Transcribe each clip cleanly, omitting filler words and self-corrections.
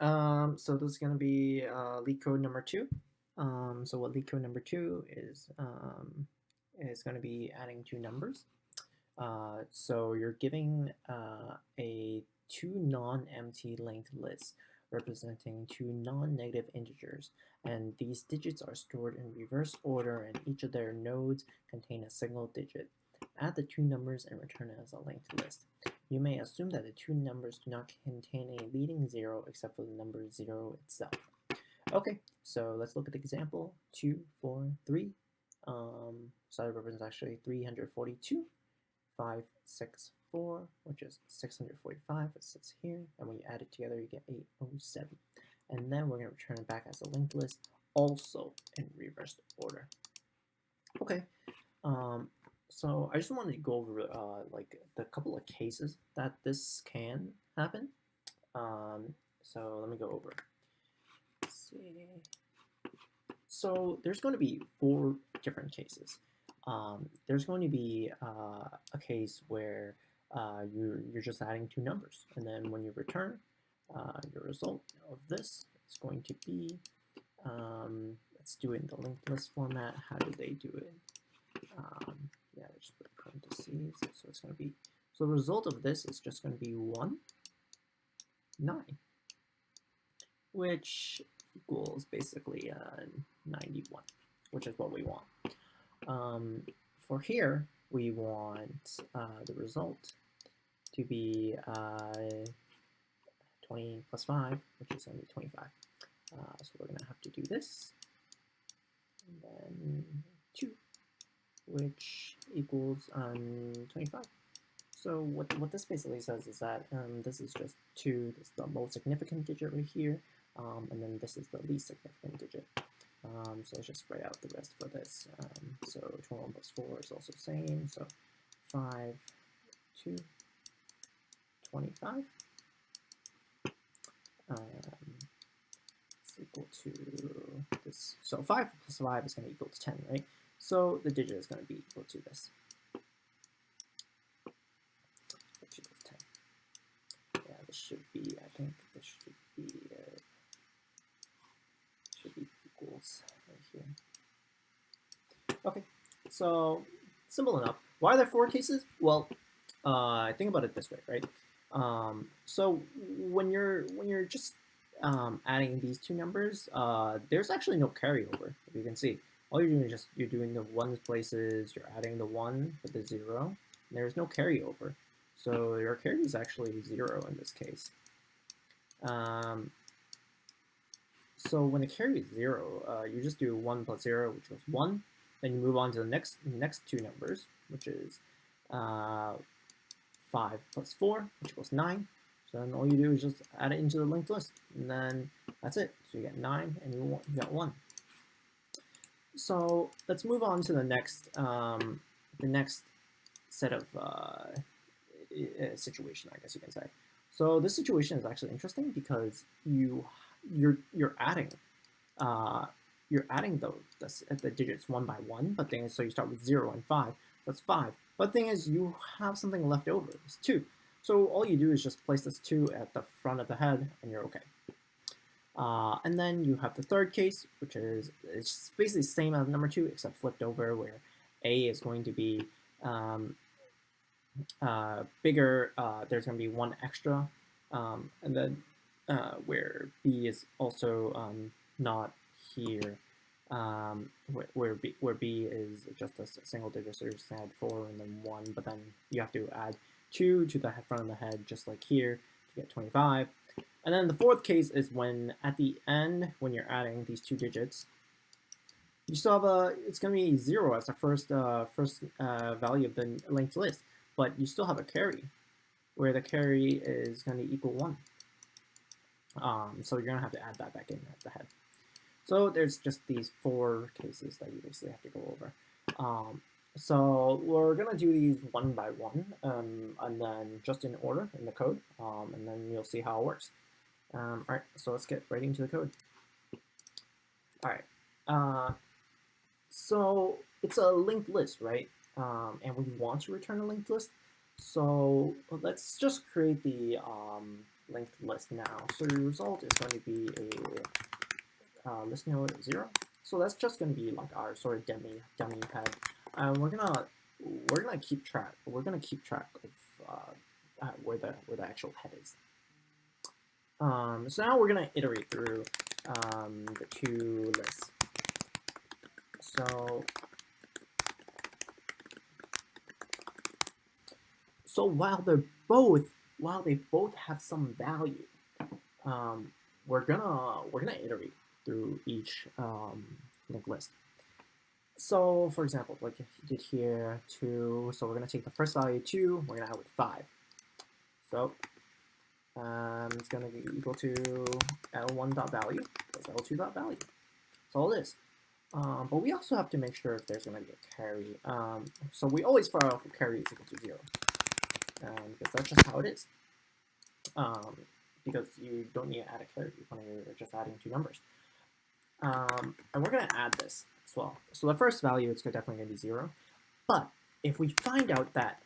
So this is going to be Leetcode number 2. So what Leetcode number 2 is going to be adding two numbers. So you're giving a two non-empty linked lists representing two non-negative integers, and these digits are stored in reverse order, and each of their nodes contain a single digit. Add the two numbers and return it as a linked list. You may assume that the two numbers do not contain a leading zero except for the number 0 itself. Okay, so let's look at the example 2, 4, 3. So that represents actually 342, 5, 6, 4, which is 645. It sits here, and when you add it together, you get 807. And then we're going to return it back as a linked list, also in reversed order. Okay, so I just wanted to go over like the couple of cases that this can happen. So let me go over. Let's see. So there's going to be 4 different cases. There's going to be a case where you're just adding two numbers, and then when you return your result of this, it's going to be, let's do it in the linked list format. How do they do it? Yeah, just put parentheses. So it's going to be, so the result of this is just going to be 1, 9, which equals basically 91, which is what we want. For here, we want the result to be 20 plus 5, which is going to be 25. So we're going to have to do this, and then 2, which equals 25. So what this basically says is that this is just 2, this is the most significant digit right here, and then this is the least significant digit. So let's just write out the rest for this. So 21 plus 4 is also the same, so 5, 2, 25. It's equal to this. So 5 plus 5 is going to equal to 10, right? So the digit is going to be equal to this. Which equals 10. Yeah, this should be, I think this should be equals right here. Okay, so simple enough. Why are there 4 cases? Well, think about it this way, right? So when you're just adding these two numbers, there's actually no carryover. If you can see, all you're doing is just you're doing the ones places, you're adding the 1 with the 0, and there's no carryover. So your carry is actually 0 in this case. So when the carry is 0, you just do 1 plus 0, which was 1. Then you move on to the next two numbers, which is 5 plus 4, which equals 9. So then all you do is just add it into the linked list, and then that's it. So you get 9, and you got 1. So let's move on to the next set of situation, I guess you can say. So this situation is actually interesting because you're adding the digits 1 by 1, but thing is, so you start with 0 and 5. That's 5. But the thing is, you have something left over. It's 2. So all you do is just place this 2 at the front of the head, and you're okay. And then you have the third case, which is it's basically the same as number 2, except flipped over, where A is going to be bigger. There's going to be 1 extra, and then where B is also not here, where B is just a single digit, so you're just going to add 4 and then 1, but then you have to add 2 to the front of the head, just like here, to get 25. And then the fourth case is when at the end, when you're adding these 2 digits, you still have it's going to be 0 as the first value of the linked list, but you still have a carry, where the carry is going to equal 1. So you're going to have to add that back in at the head. So there's just these 4 cases that you basically have to go over. So we're going to do these one by one, and then just in order in the code, and then you'll see how it works. All right, so let's get right into the code. All right, so it's a linked list, right? And we want to return a linked list. So let's just create the linked list now. So the result is going to be a list node 0. So that's just going to be like our sort of dummy head. We're gonna keep track. We're gonna keep track of where the actual head is. So now we're gonna iterate through the two lists. So while they both have some value, we're gonna iterate through each linked list. So for example, like if you did here 2, so we're gonna take the first value 2, we're gonna add with 5. So it's gonna be equal to L1.value plus L2.value. That's all it is. But we also have to make sure if there's gonna be a carry. So we always fire out for carry is equal to 0. Because that's just how it is. Because you don't need to add a carry when you're just adding two numbers. And we're going to add this as well. So the first value is definitely going to be 0. But if we find out that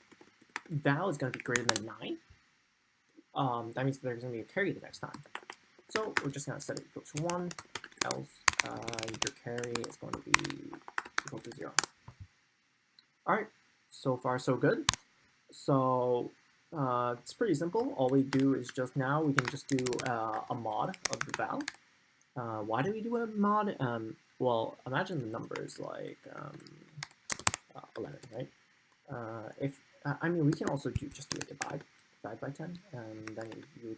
val is going to be greater than 9, that means there's going to be a carry the next time. So we're just going to set it equal to 1, else your carry is going to be equal to 0. All right, so far so good. So it's pretty simple. All we do is just now we can just do a mod of the val. Why do we do a mod? Well, imagine the numbers like 11, right? I mean, we can also just do a divide by 10, and then you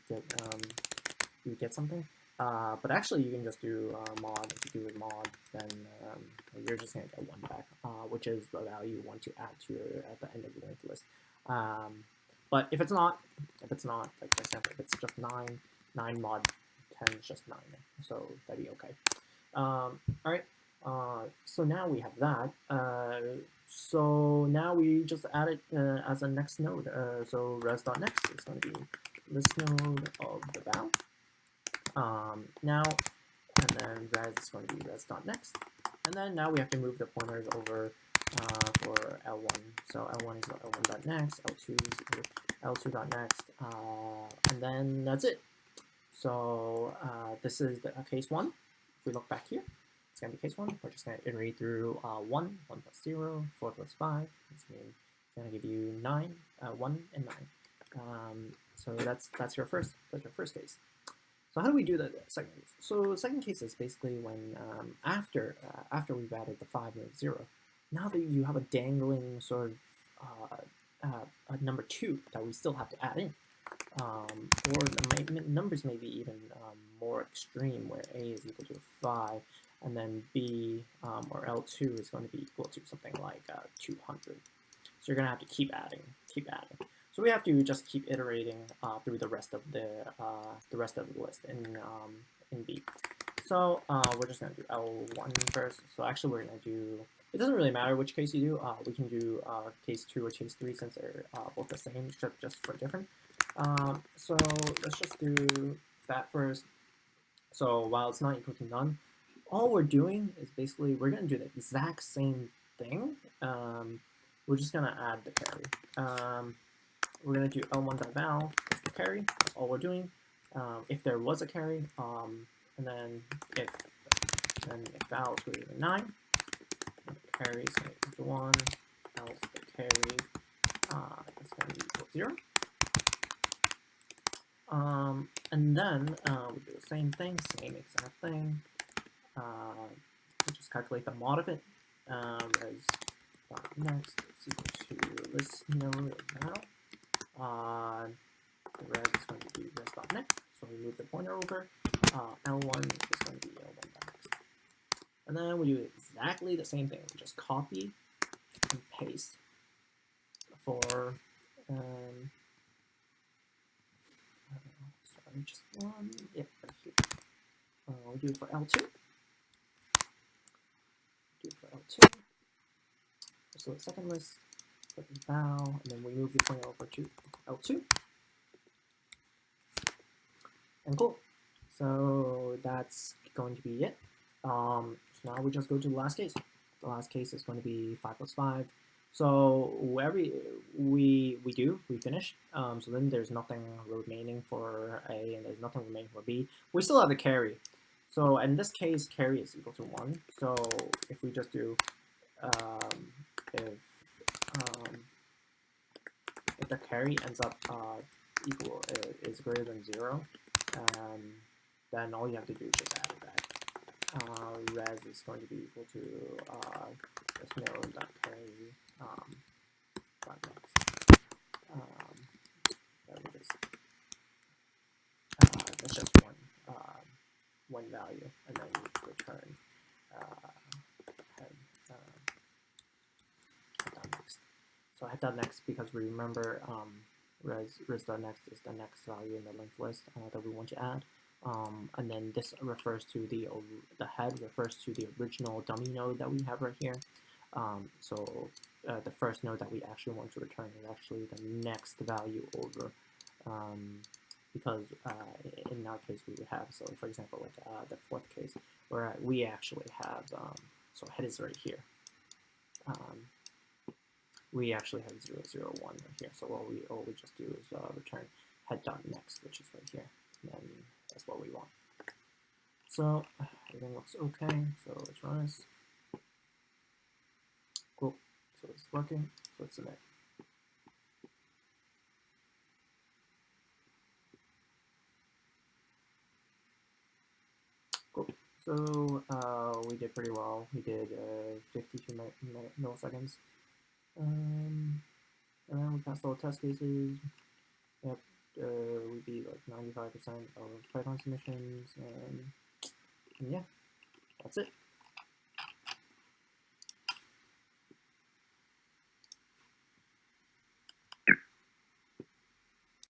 would get something. But actually, you can just do mod. If you do a mod, then you're just gonna get 1 back, which is the value you want to add to at the end of the linked list. But if it's not, like for example, if it's just 9 mod 10 is just 9, so that'd be okay. All right. So now we have that. So now we just add it as a next node. So res.next is going to be list node of the val. Now, and then res is going to be res.next. And then now we have to move the pointers over for L1. So L1 is L1.next, L2 is L2.next, and then that's it. So this is the case 1. If we look back here, it's going to be case 1. We're just going to iterate through 1 plus 0, 4 plus 5. It's going to give you 9, 1 and 9. So that's your first case. So how do we do the second case? So the second case is basically when after we've added the 5 and the 0, now that you have a dangling sort of a number 2 that we still have to add in. Or the numbers may be even more extreme, where a is equal to 5, and then b or L2 is going to be equal to something like 200. So you're going to have to keep adding. So we have to just keep iterating through the rest of the list in B. So we're just going to do L1 first. So actually we're going to do, it doesn't really matter which case you do. We can do case 2 or case 3 since they're both the same, just for different. So let's just do that first. So while it's not equal to none, all we're doing is basically we're going to do the exact same thing. We're just going to add the carry. We're going to do L1.val as the carry. That's all we're doing. If there was a carry, and then if val is greater than 9, the carry is going to equal to 1, else the carry is going to be equal to 0. And then we do the same thing, same exact thing. We just calculate the mod of it. Res.next is equal to list node of val. The res is going to be res.next, so we move the pointer over. L1 is going to be L1.next. And then we do exactly the same thing. We just copy and paste for just one, yep, right here. We do it for L2. So the second list, put the val, and then we move the pointer over to L2. And cool. So that's going to be it. So now we just go to the last case. The last case is going to be 5 plus 5. So wherever we finish. So then there's nothing remaining for A, and there's nothing remaining for B. We still have the carry. So in this case, carry is equal to 1. So if we just do if the carry ends up equal is greater than 0, then all you have to do is just add it back. Res is going to be equal to just node.carry that's just one value, and then return head next. So head.next, because we remember res.next is the next value in the linked list that we want to add. And then this refers to the head refers to the original dummy node that we have right here. So the first node that we actually want to return is actually the next value over, because in our case we would have, so for example, like the fourth case, where we actually have, so head is right here. We actually have 0, 0, 1 right here. So all we just do is return head.next, which is right here. And then that's what we want. So everything looks okay. So let's run this. Cool. So it's working. So let's submit. Cool. So we did pretty well. We did 52 milliseconds. And then we passed all the test cases. Yep. We beat like 95% of Python submissions, and yeah, that's it.